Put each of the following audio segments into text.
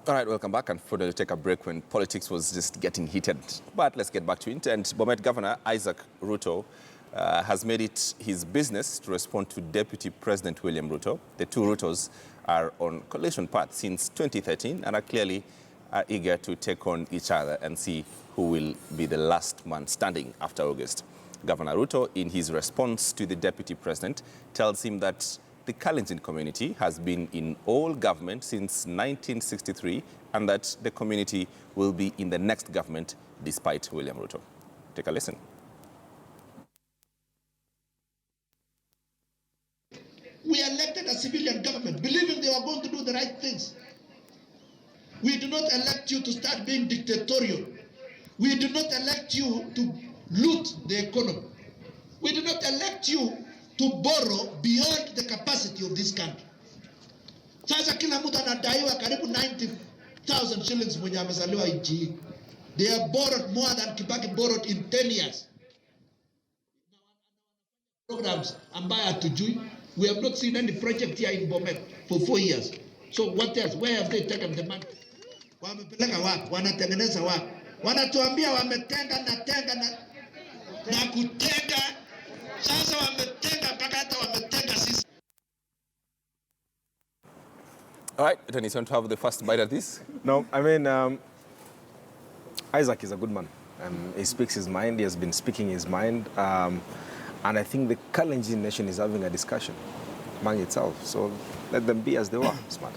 All right, welcome back. Unfortunately, take a break when politics was just getting heated. But let's get back to it. And Bomet Governor Isaac Ruto has made it his business to respond to Deputy President William Ruto. The two Rutos are on collision path since 2013 and are clearly eager to take on each other and see who will be the last man standing after August. Governor Ruto, in his response to the Deputy President, tells him that the Kalenjin community has been in all government since 1963 and that the community will be in the next government despite William Ruto. Take a listen. We elected a civilian government, believing they were going to do the right things. We do not elect you to start being dictatorial. We do not elect you to loot the economy. We do not elect you to borrow beyond the capacity of this country. Sasa kila mtu anadaiwa karibu 90,000 shillings mwenye amezaliwa nchi. They have borrowed more than Kibaki borrowed in 10 years. Programs ambayo hatujui. We have not seen any project here in Bomet for 4 years. So what else? Where have they taken the money? Wamepeleka wapi? Wanatengeneza wapi? Wanatuambia wametenga na kutenga. Sasa wametenga mpaka hata wametenga sisi. All right, Dennis, you want to have the first bite at this? No, I mean, Isaac is a good man. He speaks his mind. He has been speaking his mind. And I think the Kalenjin nation is having a discussion among itself. So let them be as they were, smart.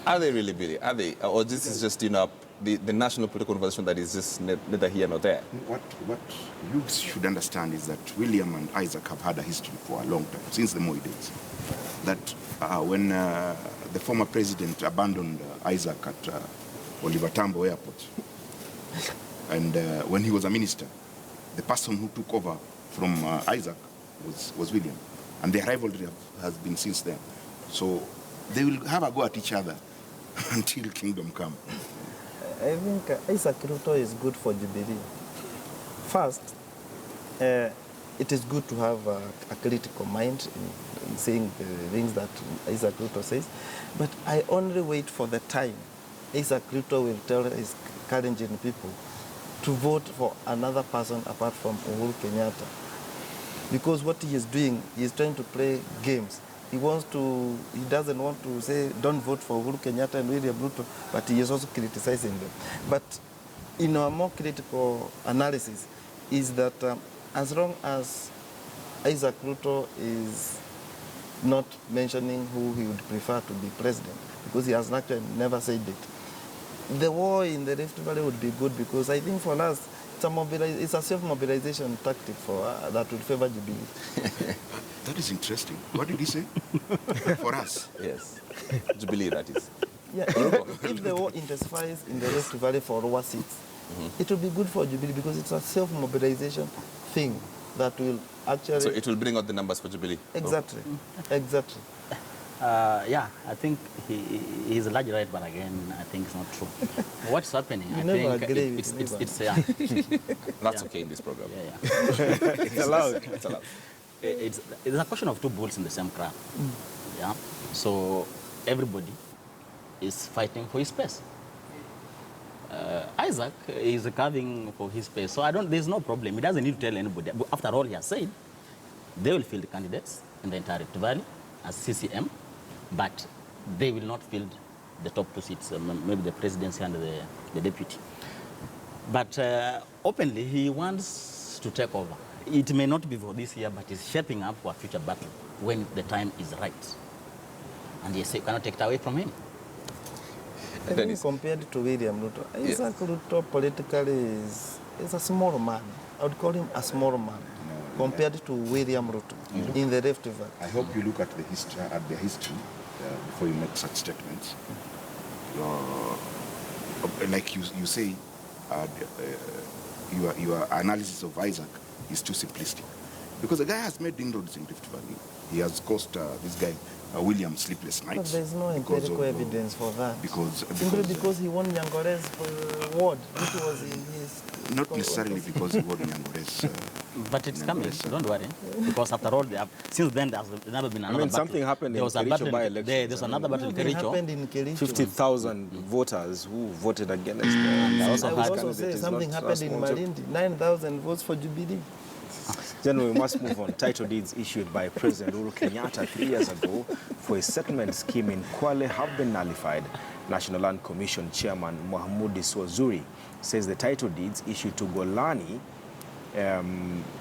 Are they really, Billy? Are they? Or this is just, the national political conversation that is just neither here nor there? What you should understand is that William and Isaac have had a history for a long time, since the Moi days. That when the former president abandoned Isaac at Oliver Tambo Airport, and when he was a minister, the person who took over from Isaac was William. And the rivalry has been since then. So they will have a go at each other until kingdom come. I think Isaac Ruto is good for Jubilee. First, it is good to have a critical mind in saying the things that Isaac Ruto says, but I only wait for the time Isaac Ruto will tell his Kalenjin people to vote for another person apart from Uhuru Kenyatta. Because what he is doing, he is trying to play games. He doesn't want to say, don't vote for Uhuru Kenyatta and William Ruto, but he is also criticizing them. But in our more critical analysis is that as long as Isaac Ruto is not mentioning who he would prefer to be president, because he has actually never said it, the war in the Rift Valley would be good, because I think for us, it's a self-mobilization tactic that will favor Jubilee. That is interesting. What did he say? For us? Yes. Jubilee, that is. Yeah, if the war intensifies in the Rift Valley for lower seats, it will be good for Jubilee because it's a self-mobilization thing that will actually... So it will bring out the numbers for Jubilee? Exactly. Exactly. Yeah, I think he's a large right, but again, I think it's not true. What's happening? You never agree it's That's okay in this program. Yeah. It's allowed. It's allowed. It's a question of two bulls in the same crowd. Yeah. So everybody is fighting for his space. Isaac is carving for his space, so there's no problem. He doesn't need to tell anybody. After all he has said, they will field candidates in the entire Rift Valley as CCM, but they will not fill the top two seats, maybe the presidency and the deputy. But openly, he wants to take over. It may not be for this year, but it's shaping up for a future battle when the time is right. And yes, you cannot take it away from him. I think compared to William Ruto, Isaac Ruto politically is a small man. I would call him a small man compared to William Ruto in the Rift Valley. I hope you look at the history before you make such statements. Like you say, your analysis of Isaac is too simplistic. Because the guy has made inroads in Rift Valley. He has caused this guy, William, sleepless nights. But there's no empirical evidence for that. Because simply because he won Nyangore's ward, which was in his Not necessarily because of what Nyangores. But it's coming, don't worry. Because after all, since then, there's never been another battle. Something happened in Kericho by-elections. There's another battle in Kericho. 50,000 voters who voted against And the also I would also say something happened in Malindi, 9,000 votes for Jubilee. General, we must move on. Title deeds issued by President Uhuru Kenyatta 3 years ago for a settlement scheme in Kwale have been nullified. National Land Commission Chairman Mohamudi Swazuri says the title deeds issued to Golani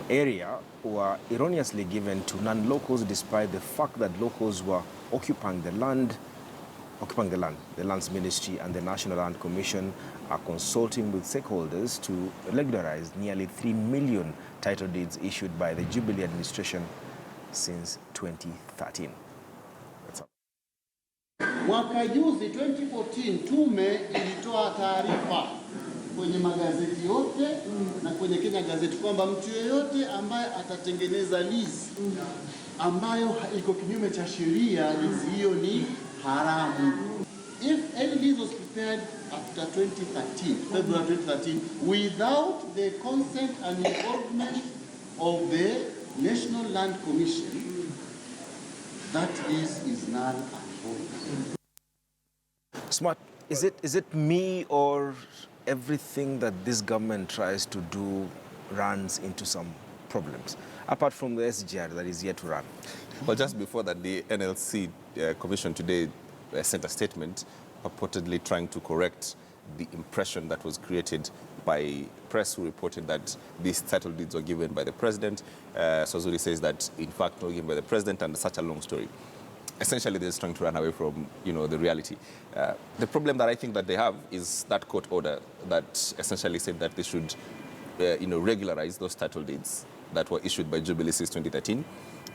area were erroneously given to non-locals despite the fact that locals were occupying the land. The Lands Ministry and the National Land Commission are consulting with stakeholders to regularize nearly 3 million title deeds issued by the Jubilee administration since 2013. That's all. Mwaka juzi 2014 tume ilitoa taarifa kwenye magazeti yote na kwenye Kenya Gazette kwamba mtu yeyote ambaye atatengeneza lease ambayo iko kinyume cha sheria, lease hiyo ni haramu. If any lease was prepared after 2013, February 2013, without the consent and involvement of the National Land Commission, that lease is null and void. Smart, is it me or everything that this government tries to do runs into some problems, apart from the SGR that is yet to run? Well, just before that, the NLC Commission today sent a statement purportedly trying to correct the impression that was created by press who reported that these title deeds were given by the president. Swazuri says that, in fact, not given by the president, and such a long story. Essentially, they're just trying to run away from, the reality. The problem that I think that they have is that court order that essentially said that they should, regularize those title deeds that were issued by Jubilee since 2013.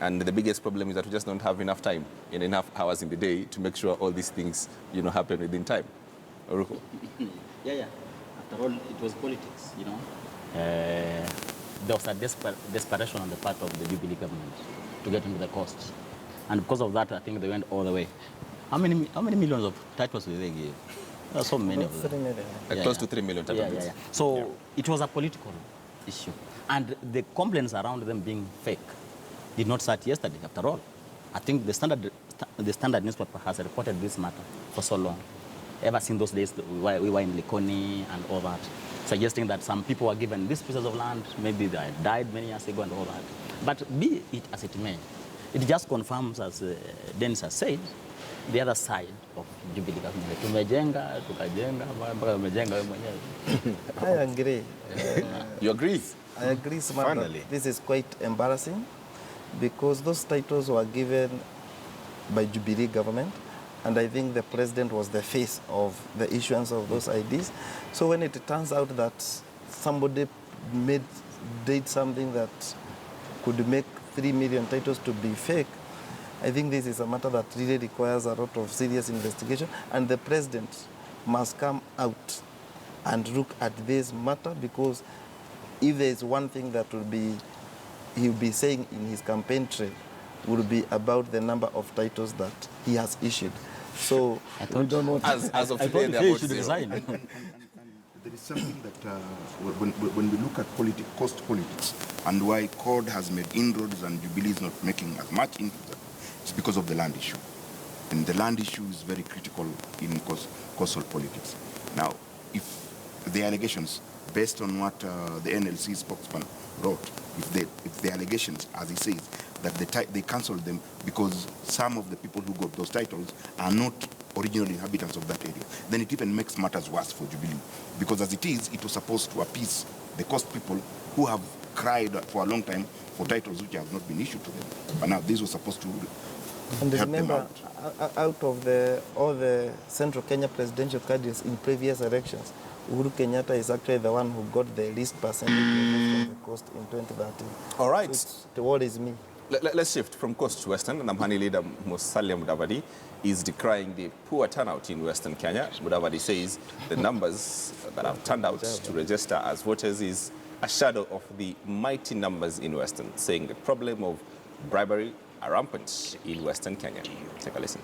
And the biggest problem is that we just don't have enough time and enough hours in the day to make sure all these things, happen within time. Ruto? Yeah. After all, it was politics, There was a desperation on the part of the Jubilee government to get into the cost. And because of that, I think they went all the way. How many millions of titles did they give? There are so many of them. 3 million. Close to 3 million title deeds. So it was a political issue. And the complaints around them being fake did not start yesterday, after all. I think the standard newspaper has reported this matter for so long. Ever since those days, we were in Likoni and all that, suggesting that some people were given these pieces of land, maybe they died many years ago and all that. But be it as it may, it just confirms, as Dennis has said, the other side of Jubilee government. Tumejenga, tukajenga, tumejenga mwenyewe. I agree. You agree? I agree, Samantha. Finally. This is quite embarrassing because those titles were given by Jubilee government, and I think the president was the face of the issuance of those IDs. So when it turns out that somebody did something that could make 3 million titles to be fake, I think this is a matter that really requires a lot of serious investigation, and the president must come out and look at this matter, because if there is one thing that he'll be saying in his campaign trail, will be about the number of titles that he has issued. So we don't know. As of today, thought he should resign. There is something that when we look at cost politics and why CORD has made inroads and Jubilee is not making as much inroads, it's because of the land issue. And the land issue is very critical in coastal politics. Now, if the allegations, based on what the NLC spokesman wrote, if the allegations, as he says, that they cancelled them because some of the people who got those titles are not original inhabitants of that area, then it even makes matters worse for Jubilee. Because as it is, it was supposed to appease the coast people who have cried for a long time for titles which have not been issued to them. But now this was supposed to And help them remember, out. out of all the Central Kenya presidential candidates in previous elections, Uhuru Kenyatta is actually the one who got the least percentage from the coast in 2013. All right. Which worries me. Let's shift from coast to western. Namhani leader Musalia Mudavadi is decrying the poor turnout in western Kenya. Mudavadi says the numbers that have turned out to register as voters is a shadow of the mighty numbers in western, saying the problem of bribery are rampant in western Kenya. Take a listen.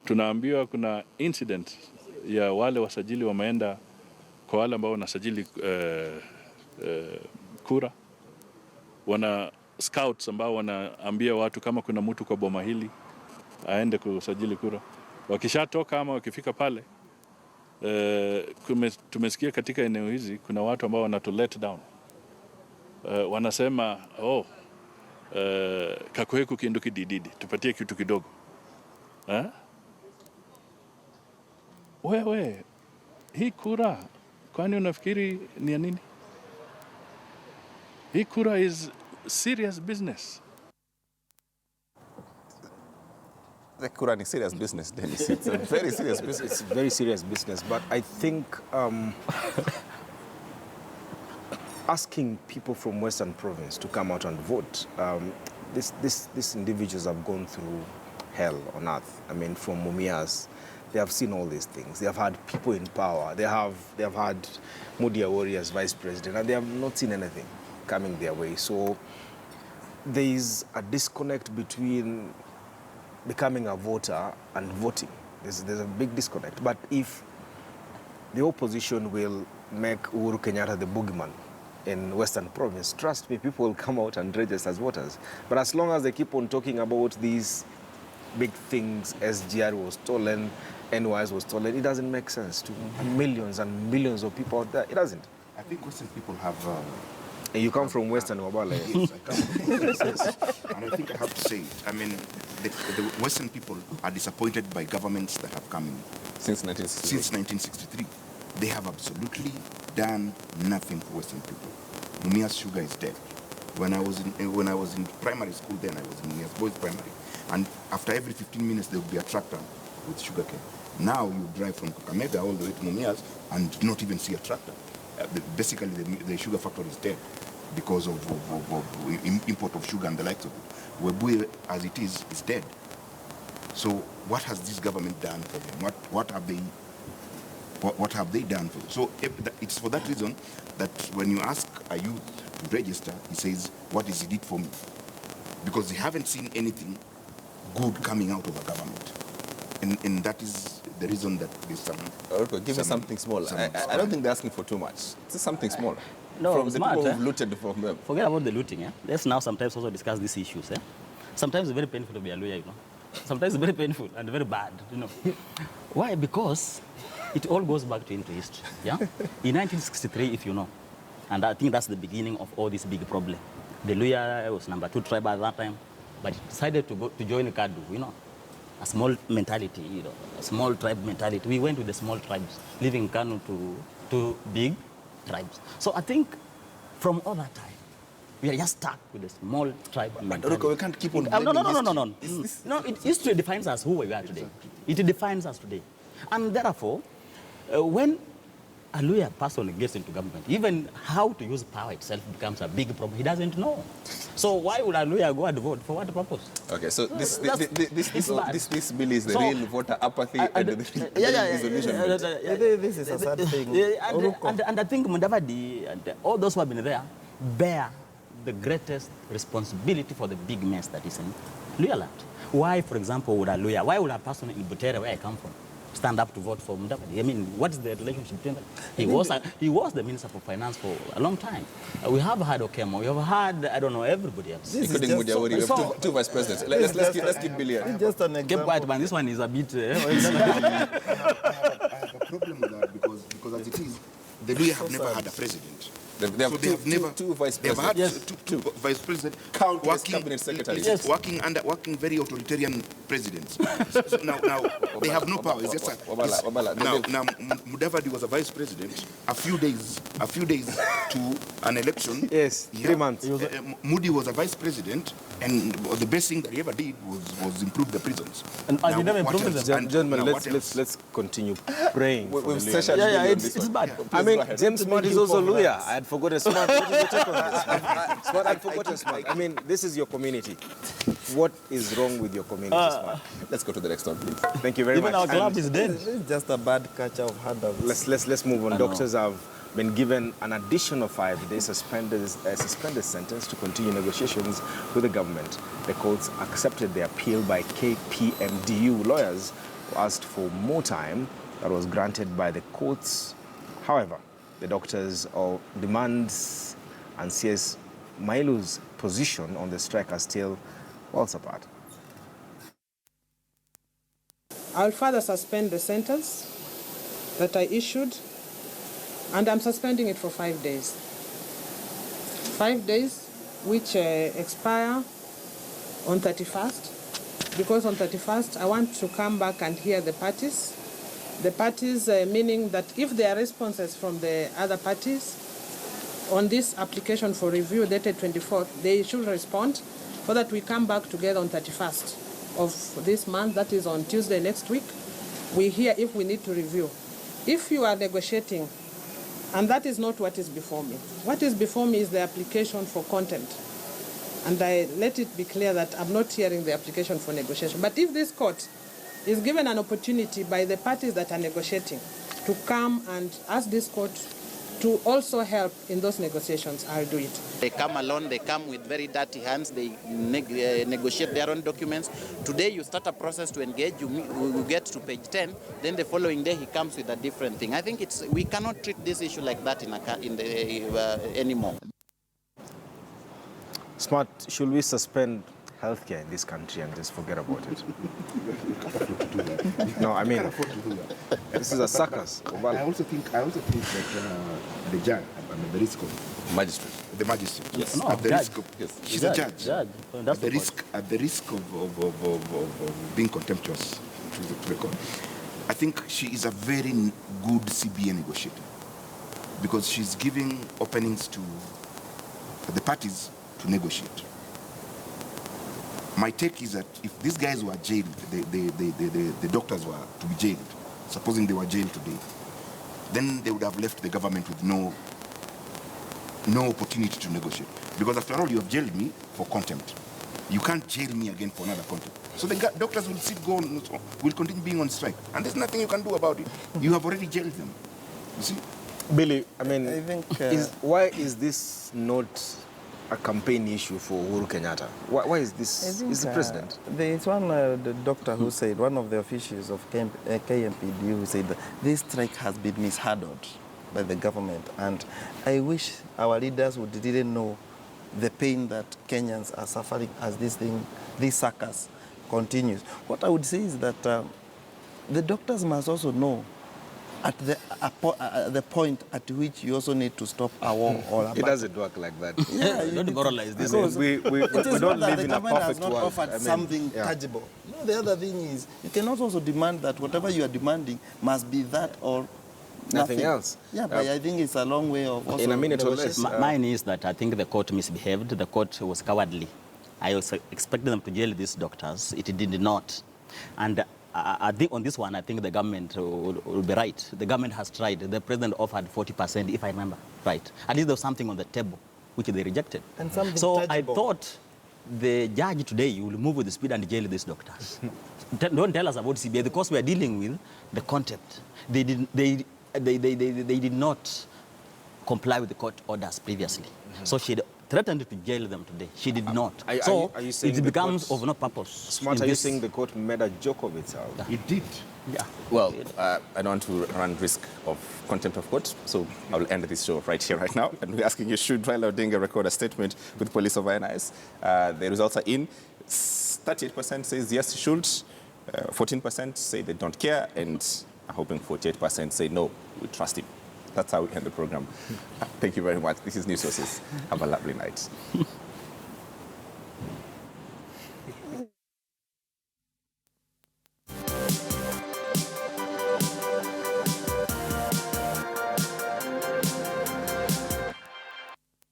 Tunaambiwa kuna incident ya wale wasajili wameenda kwa wale ambao wanasajili kura, wana scouts ambao wanaambia watu kama kuna mtu kwa boma hili aende kusajili kura. Wakishatoka ama wakifika pale, tumesikia katika eneo hizi kuna watu ambao wanatu let down. Wanasema kakuheku kindu kidididi, tupatie kitu kidogo. Wewe, hii kura, kwani unafikiri ni ya nini? Hii kura is serious business. The Quran is serious business, Dennis. It's a very serious business. It's very serious business, but I think asking people from Western Province to come out and vote, these individuals have gone through hell on earth. I mean, from Mumias, they have seen all these things. They have had people in power. They have had Mudia warriors, vice president, and they have not seen anything coming their way. So there is a disconnect between becoming a voter and voting. There's a big disconnect. But if the opposition will make Uhuru Kenyatta the boogeyman in Western Province, trust me, people will come out and register as voters. But as long as they keep on talking about these big things, SGR was stolen, NYS was stolen, it doesn't make sense to millions and millions of people out there. It doesn't. I think Western people have... And you come from Western Wabala. Yes, I come from Western. And I think I have to say, I mean, the Western people are disappointed by governments that have come in. Since 1963. Since 1963. They have absolutely done nothing for Western people. Mumias sugar is dead. When I was in primary school then, I was in Mumias Boys Primary. And after every 15 minutes, there would be a tractor with sugar cane. Now you drive from Kakamega all the way to Mumias and not even see a tractor. Basically, the sugar factory is dead because of import of sugar and the likes of it. Webuye, as it is dead. So what has this government done for them? What have they done for them? So it's for that reason that when you ask a youth to register, he says, what is it for me? Because they haven't seen anything good coming out of a government. And that is the reason that there's some... Okay, give us something small. I don't think they're asking for too much. Just something small. No, from the smart, people who've looted from them. Forget about the looting. Let's now sometimes also discuss these issues. Sometimes it's very painful to be a lawyer, you know. Sometimes it's very painful and very bad, you know. Why? Because it all goes back into history. In 1963, if you know, and I think that's the beginning of all this big problem. The Luya was number 2 tribe at that time, but it decided to join Kadu, you know. A small mentality, you know, a small tribe mentality. We went with the small tribes, leaving Kanu to big tribes. So I think from all that time, we are just stuck with the small tribe mentality. But we can't keep on No, history defines us who we are today. It defines us today. And therefore, when a lawyer person gets into government, even how to use power itself becomes a big problem. He doesn't know. So why would a lawyer go and vote? For what purpose? Okay, so this bill is the real voter apathy and the disillusionment. This is a sad thing. And I think Mudavadi and all those who have been there bear the greatest responsibility for the big mess that is in Luya land. Why, for example, would a lawyer, why would a person in Butere, where I come from, stand up to vote for Mudavadi? I mean, what is the relationship between them? He was the Minister for Finance for a long time. We have had Okemo, we have had, I don't know, everybody else. Including Mudiawari, we have two vice presidents. Let's keep Billy. Just an example. Keep quiet, man. This one is a bit... I have a problem with that because as it is, the Luya have never had a president. They have two vice They've had presidents. two vice presidents Cabinet secretaries. Yes. Working very authoritarian presidents. So now they have no power. It's just now Mudavadi was a vice president. A few days to an election. Yes, 3 months. Moody was a vice president, and the best thing that he ever did was improve the prisons. And he never improved them. Gentlemen, let's continue praying. We've sessioned it's bad. I mean, James Smart is also lawyer. I had forgotten Smart. What is your take on this? Smart, I had forgotten Smart. I mean, this is your community. What is wrong with your community, Smart? Let's go to the next one, please. Thank you very much. Even our club is dead. It's just a bad culture of handouts. Let's move on. Doctors have been given an additional 5 days suspended sentence to continue negotiations with the government. The courts accepted the appeal by KPMDU lawyers who asked for more time that was granted by the courts. However, the doctors or demands and CS Mailu's position on the strike are still worlds apart. I'll further suspend the sentence that I issued, and I'm suspending it for 5 days. 5 days which expire on 31st, because on 31st I want to come back and hear the parties. The parties meaning that if there are responses from the other parties on this application for review dated 24th, they should respond so that we come back together on 31st of this month, that is on Tuesday next week. We hear if we need to review. If you are negotiating, and that is not what is before me. What is before me is the application for contempt. And I let it be clear that I'm not hearing the application for negotiation. But if this court is given an opportunity by the parties that are negotiating to come and ask this court to also help in those negotiations, I'll do it. They come alone, they come with very dirty hands, they negotiate their own documents. Today you start a process to engage, you get to page 10, then the following day he comes with a different thing. I think we cannot treat this issue like that anymore. Smart, should we suspend healthcare in this country and just forget about it? No, I mean, this is a circus. I also think that the judge, the risk of Magistrate. the magistrate, Yes. No, at the judge. risk of Yes. she's a judge. Judge. That's At the risk of being contemptuous to the court, I think she is a very good CBA negotiator because she's giving openings to the parties to negotiate. My take is that if these guys were jailed, the doctors were to be jailed, supposing they were jailed today, then they would have left the government with no opportunity to negotiate. Because after all, you have jailed me for contempt. You can't jail me again for another contempt. So the doctors will continue being on strike. And there's nothing you can do about it. You have already jailed them. You see? Billy, I mean, I think, why is this not a campaign issue for Uhuru Kenyatta? Why is this? Is the president? There is one the doctor who said, one of the officials of KMPD who said that this strike has been mishandled by the government. And I wish our leaders would really know the pain that Kenyans are suffering as this circus continues. What I would say is that the doctors must also know at the point at which you also need to stop a war or a It doesn't work like that. Yeah, Don't demoralize this. We don't live in a perfect not world. offered I mean, something yeah. tangible. No, the other thing is you cannot also demand that whatever you are demanding must be that or Nothing else. Yeah, but I think it's a long way of also In a minute or less. Mine is that I think the court misbehaved. The court was cowardly. I was expecting them to jail these doctors. It did not. And I think on this one, I think the government will be right. The government has tried. The president offered 40%, if I remember right. At least there was something on the table, which they rejected. And something so tangible. I thought the judge today will move with the speed and jail these doctors. Don't tell us about CBA, because we are dealing with the contempt. They did not comply with the court orders previously. So she threatened to jail them today. She did not. Are you saying it becomes of no purpose. Smart, are you saying the court made a joke of itself? It did. Yeah. Well, I don't want to run risk of contempt of court, so I will end this show right here, right now. And we're asking you, should Raila Odinga record a statement with police of INIS? The results are in. 38% says yes, he should. 14% say they don't care. And I'm hoping 48% say no, we trust him. That's how we end the program. Thank you very much. This is News Sources. Have a lovely night.